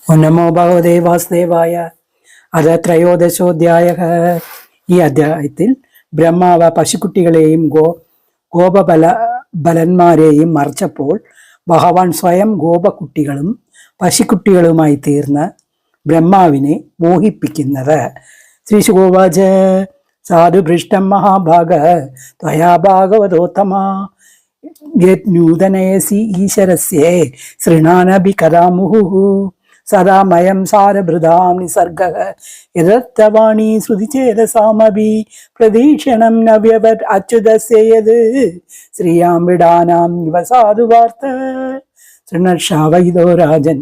നമോ ഭഗവതേ വാസുദേവായ. അത് ത്രയോദശോധ്യായ. ഈ അധ്യായത്തിൽ ബ്രഹ്മാവ് പശുക്കുട്ടികളെയും ഗോപബലന്മാരെയും മറിച്ചപ്പോൾ ഭഗവാൻ സ്വയം ഗോപക്കുട്ടികളും പശുക്കുട്ടികളുമായി തീർന്ന് ബ്രഹ്മാവിനെ മോഹിപ്പിക്കുന്നത്. ശ്രീ ശുഗോവാച സാധുഭൃഷ്ടം മഹാഭാഗ ത്വയാ ഭാഗവതോത്തമ യത് നൂതനയസി ഈശ്വരസ്യേ ശൃണാനഭി കഥാമുഹു സദാ മയം സാരഭൃതാം നിസർഗഃ യദത്തവാണീ ശ്രുതിചേതസാമഭി പ്രതീക്ഷണം നവ്യവത് അച്യുതസ്യ യത് ശ്രീയാം വിടാനാം ഇവ സാധുവാർത്ത ശൃണക്ഷാവൈതോ രാജൻ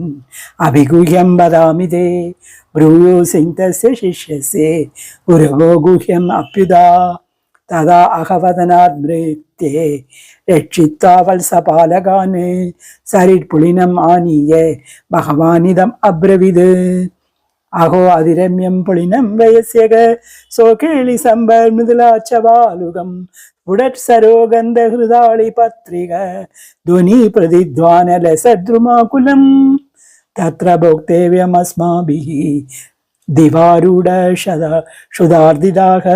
അഭിഗുഹ്യം വദാമി തേ ബ്രൂയോസിംഹസ്യ ശിഷ്യസ്യേ ഗുരവോ ഗുഹ്യം അപ്യുതാ തഥാ അഹവദനാത് മൃത്യേ രക്ഷിത്വാ വത്സപാലകാൻ സരിത്പുളിനം ആനീയ ഭഗവാനിദം അബ്രവിത് അഹോ അതിരമ്യം പുളിനം വയസ്യക സോകേളി സമ്പർ മൃദുലാച്ചവാലുകം ഉടത്സരോഗന്ധഹൃദാളി പത്രിക ധ്വനി പ്രതിധ്വാനലസദ്രുമാകുലം തത്ര ഭോക്തേവ്യമസ്മാഭിः ദിവാരൂഢ ക്ഷുധാർദിതാഃ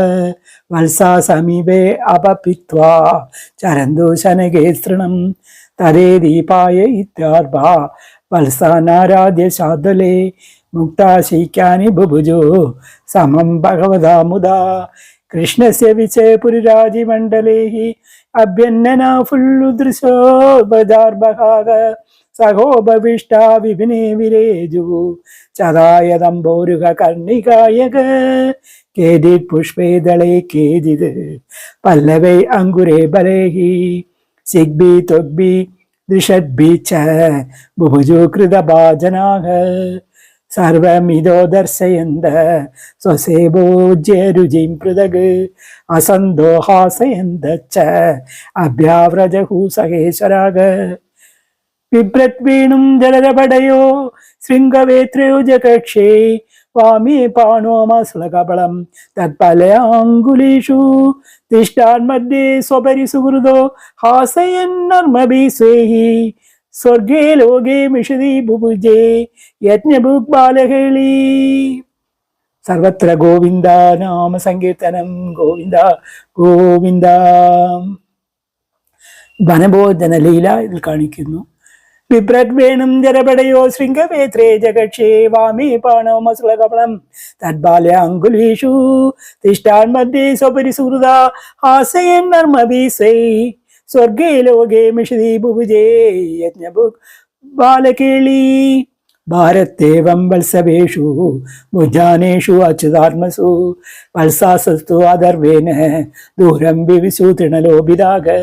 വത്സാ സമീപേ അപപിത്വാ ചരന്തോ ശനകേ തൃണം തരേ ദീപായ ഇത്യാർഭാ വത്സാനാരാധ്യ ശാദ്വലേ മുക്താശീക്യാനി ബുഭുജോ സമം ഭഗവതാ മുദാ കൃഷ്ണസ്യ വിചേ പുരിരാജിമണ്ഡലേ അഭ്യന്നനാ ഫുല്ലുദൃശോ ബദാർഭകാക സഹോപവിഷ്ടാ വിപിനേ വിരേജു ചതായതംബോരുക കർണികായക കേദിത് പുഷ്പേ ദളേ കേദിത് പല്ലവൈ അങ്കുരേ ബലേഹി സിഗ്ബി ത്വഗ്ബി ദൃഷദ്ബി ച ബുഭുജോ കൃതഭാജനാഃ സർവമിദോ ദർശയന്ത സ്വസേവോജ്യരുചിം പൃഥഗ് അസന്തോഹാസയന്ത ച അഭ്യാവ്രജഹു സഹേശ്വരാഗ ബിഭ്രദ്വേണും ജലരപടയോ ശൃംഗവേത്രയോ ജകക്ഷേ വാമേ പാണോമശ്ലകബളം തത്പലയാങ്കുലീഷു തിഷ്ഠാന്മധ്യേ സ്വപരി സുഹൃദോ ഹാസയന്നർമ്മഭി സ്വേഹി സ്വർഗേ ലോകേ മിഷതി ബുഭുജേ യജ്ഞഭുക് ബാലഹേളി. സർവത്ര ഗോവിന്ദ നാമ സങ്കീർത്തനം. ഗോവിന്ദ ഗോവിന്ദ. വനഭോജന ലീല ഇതിൽ കാണിക്കുന്നു. ബിഭ്രദ്വേണും ജരപടയോ ശൃംഗവേത്രേ ജഗക്ഷേ വാമേ പാണോമശ്ലകബളം തദ്ബാല്യാങ്കുലീഷു തിഷ്ഠാന്മധ്യേ സ്വപരി സുഹൃദാ ഹാസയന്നർമ്മഭി സ്വൈ സ്വർഗേ ലോകേ മിഷതി ബുഭുജേ യജ്ഞഭുക് ബാലകേളി. ഭാരത്തേവം വത്സവേഷു ഭുജാനേഷു അച്യുതാത്മസു വത്സാസസ്തു അദർവേന ദൂരം വിവിശു തൃണലോഭിതാഗ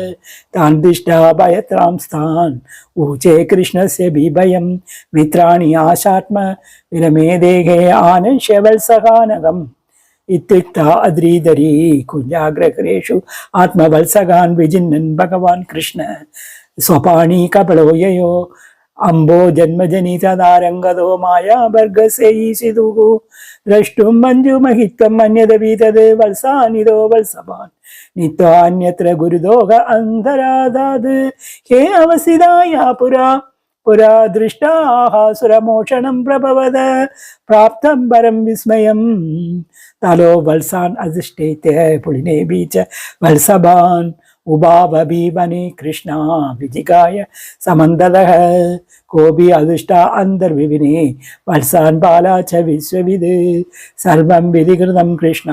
താൻ ദിഷ്ടാ ഭയത്രാം സ്ഥാൻ ഊചേ കൃഷ്ണസ്യ ബിഭയം മിത്രാണി ആശാത്മ വിരമേ ദേഹേ ആനശ്യ വത്സകാനകം ഇത്യുക്ത അദ്രീധരീ കുഞ്ഞാഗ്രഹരേഷു ആത്മവത്സകാൻ വിജിന്നൻ ഭഗവാൻ കൃഷ്ണ സ്വപാണി കപളോയയോ അംബോ ജന്മജനിതദാരംഗതോ മായാഭർഗസേയിസിതുഹു ദ്രഷ്ടും മഞ്ജുമഹിത്വം മന്യതവീതത് വത്സാനിതോ വത്സവാൻ നിത്വാന്യത്ര ഗുരുദോഹ അന്തരാദാത് ഹേ അവസിതായ പുരാ ദൃഷ്ടാസുരമോഷണം പ്രഭവത പ്രാപ്തം പരം വിസ്മയം തലോ വത്സാൻ അധിഷ്ഠേത്യ പുളിനേ ബീച്ച വത്സഭാൻ ഉപാവീവനെ കൃഷ്ണ വിജികായ സമന്തതഃ കോപി അധിഷ്ഠ അന്തർവിപിനെ വത്സാൻ ബാലാച വിശ്വവിത് സർവം വിധികൃതം കൃഷ്ണ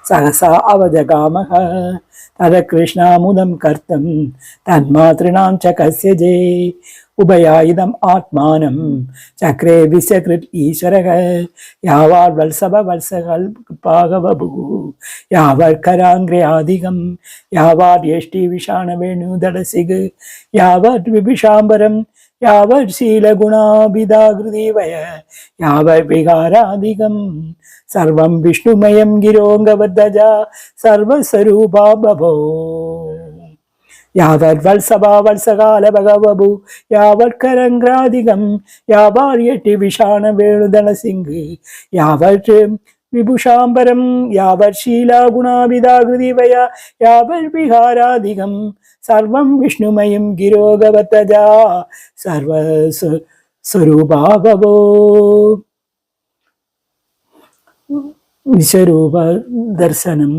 സഹസാ അവജഗാമഃ തദ കൃഷ്ണാമുദം കർത്തം തന്മാതൃണാം ച കസ്യജേ ഉഭയായുധം ആത്മാനം ചക്രേ വിശ്വകൃത് ഈശ്വരഃ യാവാർ വത്സവ വത്സകൽപാകവഭൂ യാവർക്കരാംഗ്രയാധികം യാവാർ യേഷ്ടി വിഷാണവേണുദടസിഗ് യാവത് വിഭിഷാംബരം യാവത് ശീലഗുണാഭിധാകൃതിവയ യാവത് വികാരാധികം സർവം വിഷ്ണുമയം ഗിരോംഗവദ്ദജ സർവസ്വരൂപാ ബഭോ യാവത് വത്സഭാ വത്സകാല ഭഗവഭൂ യാവത്കരംഗ്രാധികം യാവാര്യട്ടി വിഷാണ വേണുദളസിംഗ് യാവത് വിഭുഷാംബരം യാവത് ശീലാഗുണാഭിധാകൃതിവയ യാവത് വിഹാരാധികം സർവം വിഷ്ണുമയം ഗിരോഗവതജാ സ്വരൂപാവോ വിശ്വരൂപ ദർശനം.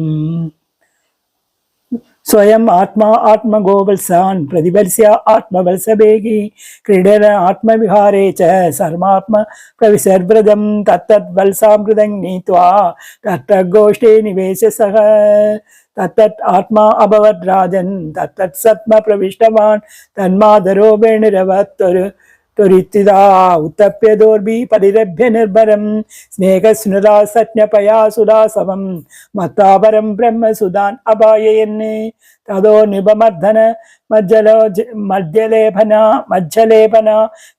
സ്വയം ആത്മാ ആത്മഗോവത്സാൻ പ്രതിവത്സ്യ ആത്മവത്സവേഗി ക്രീഡന ആത്മവിഹാരേ ച സർമാത്മ പ്രവിശർവ്രതം തത്തത് വത്സാമൃതം നീത്വാ തത്തഗോഷ്ഠേ നിവേശ സഹ തത്തത് ആത്മാ അഭവത് രാജൻ തത്തത് സത്മ പ്രവിഷ്ടവാൻ തന്മാതരോ വേണിരവത്തൊരു ത്വരിത്തിതാ ഉത്തപ്യദോർഭി പരിരഭ്യ നിർഭരം സ്നേഹസ്നുതാ സജ്ഞപയാ സുദാസവം മത്താപരം ബ്രഹ്മസുതാൻ അപായയന് തതോ നിപമർദ്ദന മജ്ജലേപന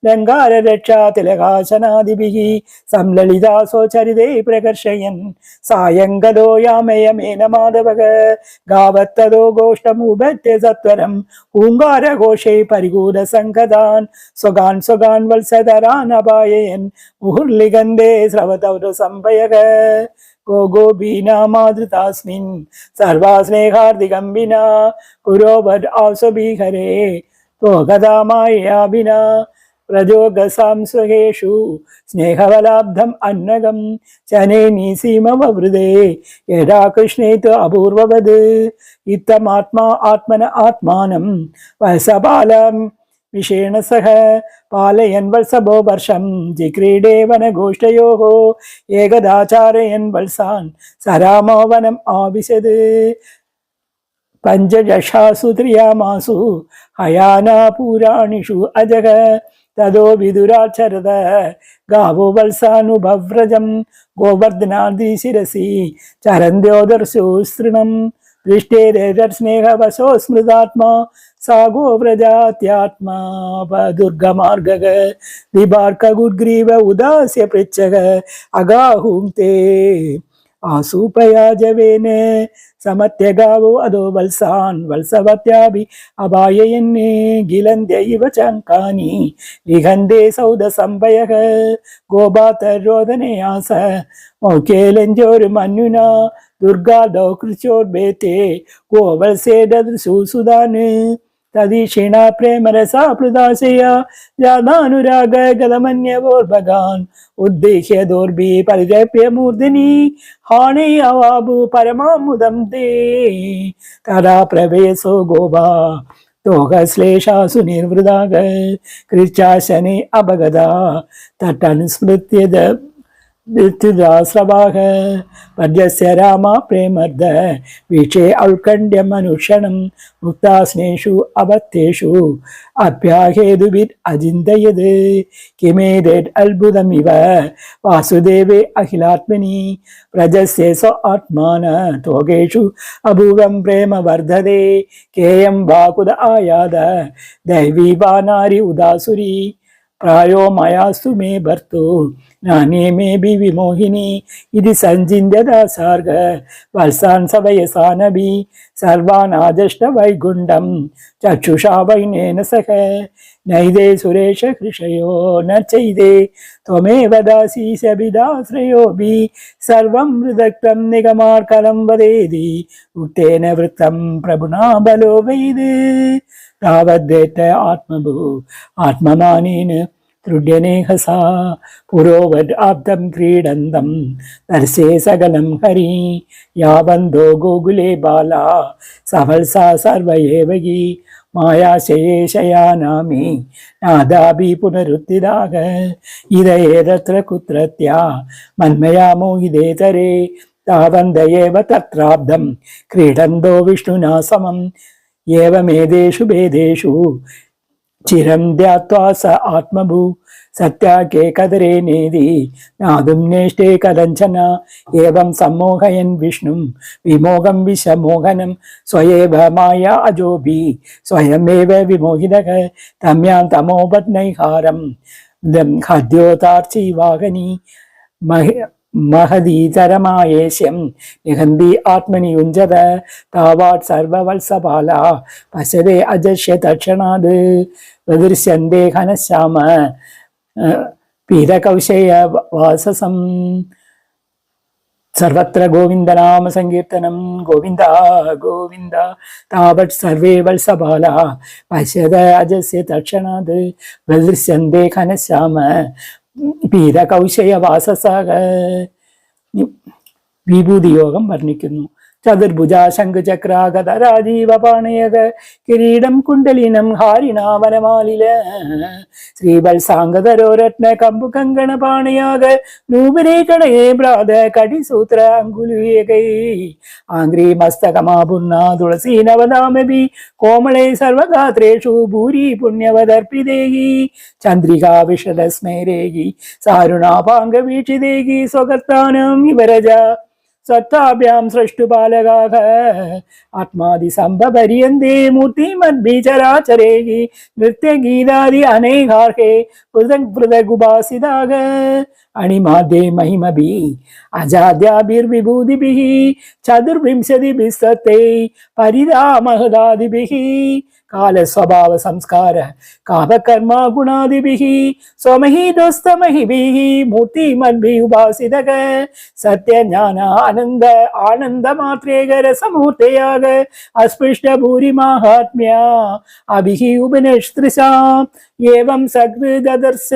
ലങ്കാരരക്ഷാ തിലകാശനാദിഭിः സംലളിതാസോ ചരിതേ പ്രകർഷയൻ സായങ്കലോ യാമയമേന മാധവക ഗാവത്തതോ ഗോഷ്ടമുപത്യ സത്വരം ഹൂങ്കാരഘോഷേ പരികൂല സംഘതാൻ സ്വഗാൻ സ്വഗാൻ വത്സതരാൻ അപായയൻ മുഹുർലിഗന്ധേ സ്രവതൗര സംഭയക ഗോഗോബീനാ മാതൃതാസ്മിൻ സർവാ സ്നേഹാർദികംബിനാ പുരോവത് ആസബീഹരേ തോകഥാമായാഭിന പ്രജോഗസാംസ്വകേഷു സ്നേഹവലാബ്ധം അന്നകം ചനേനി സീമവൃതേ യഥാ കൃഷ്ണേ തു അപൂർവവത് ഇത്തമാത്മാ ആത്മന ആത്മാനം വത്സപാലം വിഷേണ സഹ പാലയൻ വത്സഭോ വർഷം ജിക്രീഡേ വനഗോഷ്ഠയോ ഏകദാചാരയൻ വത്സാൻ സരാമോ വനം ആവിശത് പഞ്ചജഷാസു ത്രിയാമാസു ഹയാനാ പുരാണിഷു അജഗ തതോ വിദുരാചരത ഗാവോ വത്സാനുഭവ്രജം ഗോവർദ്ധനാദി ശിരസി ചരന്ത്യോദർശോ സൃണം ദൃഷ്ടേരസ്നേഹവശോ സ്മൃതാത്മാ സാഗോ വ്രജാത്യാത്മാ ദുർഗമാർഗക ദിബാർക്കഗുഗ്രീവ ഉദാസ്യ പൃച്ഛക അഗാഹും തേ ആസൂപയാജവേന സമത്യഗാവോ അദോ വത്സാൻ വത്സവത്യാഭി അപായയന്നേ ഗിലന്ത്യ ഇവ ചങ്കാനി ലിഖന്തേ സൗദ സംഭയക ഗോപാതരോദനയാസ മൗക്കേലഞ്ചോരു മന്യുന ദുർഗാദോ കൃച്ചോർബേത്തെ ഗോവത്സേദൃശൂസുദാന് തദീക്ഷിണ പ്രേമരസാപ്ലുദാശയ ജാതാനുരാഗ ഗതമന്യവോർഭഗാൻ ഉദ്ദേശ്യ ദോർഭി പരിരപ്യ മൂർധിനി ഹാണേ അവാബു പരമാമുദം തേ തഥാ പ്രവേശോ ഗോപാ തോകശ്ലേഷാസു നിർവൃതാഗ കൃച്ചാശനെ അപഗത തട്ടനുസ്മൃത്യത ൃത്യുദാസ്രവാഹ പദ്യസ്യ രാമ പ്രേമർദ്ദ വീക്ഷേ ഔത്കണ്ഠ്യമനുക്ഷണം മുക്താസ്നേഷു അബദ്ധേഷു അഭ്യാഹേതുഭിർ അചിന്തയത് കിമേതേത് അത്ഭുതമിവ വാസുദേവേ അഖിലാത്മനി പ്രജസ്യ സ്വ ആത്മാന തോകേഷു അപൂർവം പ്രേമ വർദ്ധതേ കേയം വാകുദ ആയാത ദൈവീ വാനാരി ഉദാസുരി പ്രായോ മയാസ്തു മേ ഭർത്തോ നാനേ മേ ബി വിമോഹിനി ഇതി സഞ്ചിന്യദാസാർഗ വത്സാൻ സവയസാനഭി സർവാനാദഷ്ട വൈകുണ്ഠം ചക്ഷുഷാ വൈനേന സഹ നൈതേ സുരേഷ ഹൃഷയോ ന ചൈതേ ത്വമേവ ദാസീശബിദാശ്രയോഭി സർവം ഹൃദക്തം നിഗമാർക്കലം വദേതി ഉക്തേന വൃത്തം പ്രഭുണാ ബലോ വൈദ് താവദ്ദേറ്റ ആത്മഭൂ ആത്മമാനേന തൃഢ്യനേഹസാ പുരോവത് ആബ്ദം ക്രീഡന്തം ദർശേ സകലം ഹരി യാവന്തോ ഗോകുലേ ബാലാ സവത്സാ സർവയേവ ഹി മായാശയേശയാനാമി നാദാഭി പുനരുത്തിതാക ഇതയേതത്ര കുത്രത്യാ മന്മയാ മോഹിതേതരേ താവന്തയേവ തത്രാബ്ദം ക്രീഡന്തോ വിഷ്ണുനാ സമം ഏവമേതേഷു ഭേദേഷു ചിരം ധ്യാത്വാ സ ആത്മഭൂ സത്യാകേ കതരേ നേതി നാദും നേഷ്ടേ കലഞ്ചന ഏവം സമ്മോഹയൻ വിഷ്ണും വിമോഹം വിഷമോഹനം സ്വയേവ മായ അജോഭി സ്വയമേവ വിമോഹിതഃ തമ്യാം തമോപത്നൈഹാരം ഹദ്യോതാർച്ചി വാഹനി മഹദീതരമായേശ്യം നിഹന്തി ആത്മനി യുഞ്ജത താവാത് സർവവത്സപാല പശരേ അജശ്യ തക്ഷണാത് പ്രദൃശ്യന്തേ ഘനശ്യാമ പീതകൗശയ വാസസം सर्वत्र गोविन्दनाम सङ्कीर्तनं गोविन्द गोविन्द तावत् सर्वे वत्सबाला पश्यद अजस्य तक्षणात् प्रदृश्यन्ते घनश्याम पीतकौशयवाससः വിഭൂതിയോഗം വർണ്ണിക്കുന്നു. ചതുർഭുജ ശംഖചക്രാഗത രാജീവ പാണയക കിരീടം കുണ്ടലിനം ഹാരിണാവനമാലില ശ്രീവത്സാംഗതരോ രത്ന കമ്പു കങ്കണ പാണയാക നൂപരേ കടയേ ഭ്രാത കടിസൂത്ര അങ്കുലുയേകൈ ആംഗ്രീ മസ്തകമാപുർണ തുളസീ നവനാമഭി കോമളേ സർവഗാത്രേഷു ഭൂരി പുണ്യവദർപ്പിതേഹി ചന്ദ്രികാ വിഷദസ്മേരേഹി സാരുണാപാംഗ വീക്ഷിതേഹി സ്വകർത്താനം വിവരജ सत्ताभ्यां सृष्टुपालकाः आत्मादिसम्भपर्यन्ते मूर्तिमद्भिचराचरेः नृत्यगीतादि अनेकार्हे पृथक् पृथक् उपासिताः अणिमाद्ये महिमभिः अजाद्याभिर्विभूतिभिः चतुर्विंशतिभिः सत्ते परिधामहदादिभिः कालस्वभाव संस्कार कामकर्मा गुणादिभिः स्वमहितोस्तमहिभिः मूर्तिमद्भिः उपासितः सत्यज्ञान आनन्द आनन्दमात्रेक रसमूर्तयाग अस्पृष्ट भूरिमाहात्म्या अभिः उपनिष्टृशाम् एवं सकृददर्श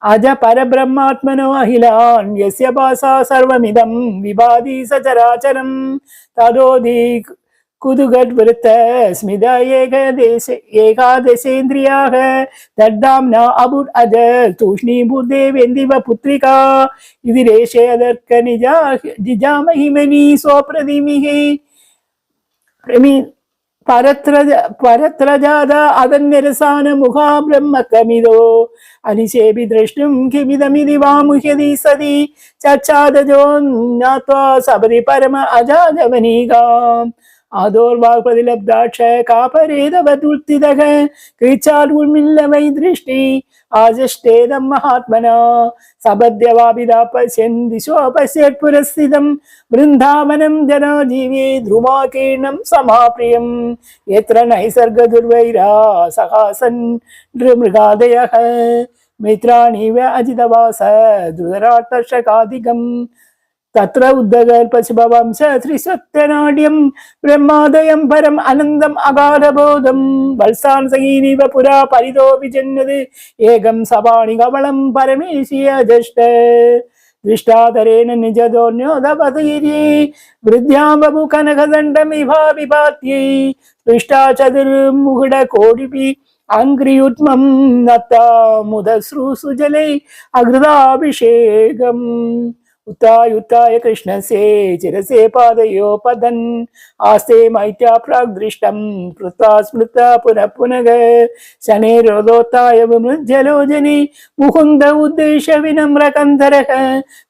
अज परब्रह्मात्मनो अहिलान् यस्य भासा सर्वमिदं विभाति सचराचरं तदोधि कुतुगद्वृत्त स्मित एकादशेन्द्रियाः तद्धाम्ना अभूत् अज तूष्णीभूर्देवेन्दिव पुत्रिका इति रेषे अदर्क निजामहिमनि स्वप्रतिमिः परत्रजात अदन्यरसान मुखा ब्रह्मकमिदो अनिशेऽपि द्रष्टुं किमिदमिति वा मुह्यति सति चर्चादजो ज्ञात्वा सपदि परम अजाजवनीकाम् आदोर्वाक्प्रतिलब्धाक्ष कापरेदवदुल्तितः कृच्छार्उर्मिल्लवै दृष्टि आजष्टेदं महात्मना सपद्यवापिदा पश्यन् दिशो पश्यत् पुरस्थितं वृन्दावनं जनाजीवे ध्रुवाकीर्णं समाप्रियं यत्र नैसर्गदुर्वैरा सहासन् नृमृगादयः मित्राणीव अजितवास धृतराष्ट्रशकाधिकम् तत्र उद्धगर्पशुभवंश त्रिसत्यनाट्यं ब्रह्मादयं परम् अनन्दम् अगाधबोधं वल्सान् सगीनिव पुरा परितो विजन्यते एकं सपाणि कवलं परमेशीय जष्ट दृष्टातरेण निजदोन्योदपतीर्ये वृद्ध्यां बभु कनकदण्डमिभाविपात्यै पृष्टा चतुर्मुहुडकोटिपि अङ्घ्रियुत्मं नत्ता मुदश्रुसुजले अघृताभिषेकम् उत्तायुत्ताय कृष्णसे चिरसे पादयो पदन् आस्ते मैत्या प्राग्दृष्टं कृत्वा स्मृता पुनः पुनः शनैरोदोत्ताय विमृज्यलोचने मुकुन्द उद्देश्य विनम्रकन्धरः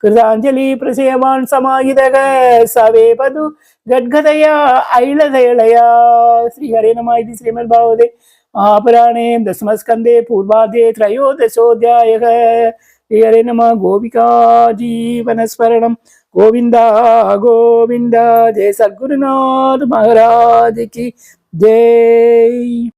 कृताञ्जलि प्रसेवान् समाहितः सवे पदु गद्गदया ऐलदयलया श्रीहरे नमः इति श्रीमद्भागवते महापुराणे दशमस्कन्धे पूर्वार्धे त्रयोदशोऽध्यायः हरे नमः गोपिका जीवनस्मरणं गोविंद गोविंद जय सद्गुरुनाथ महाराज की जय।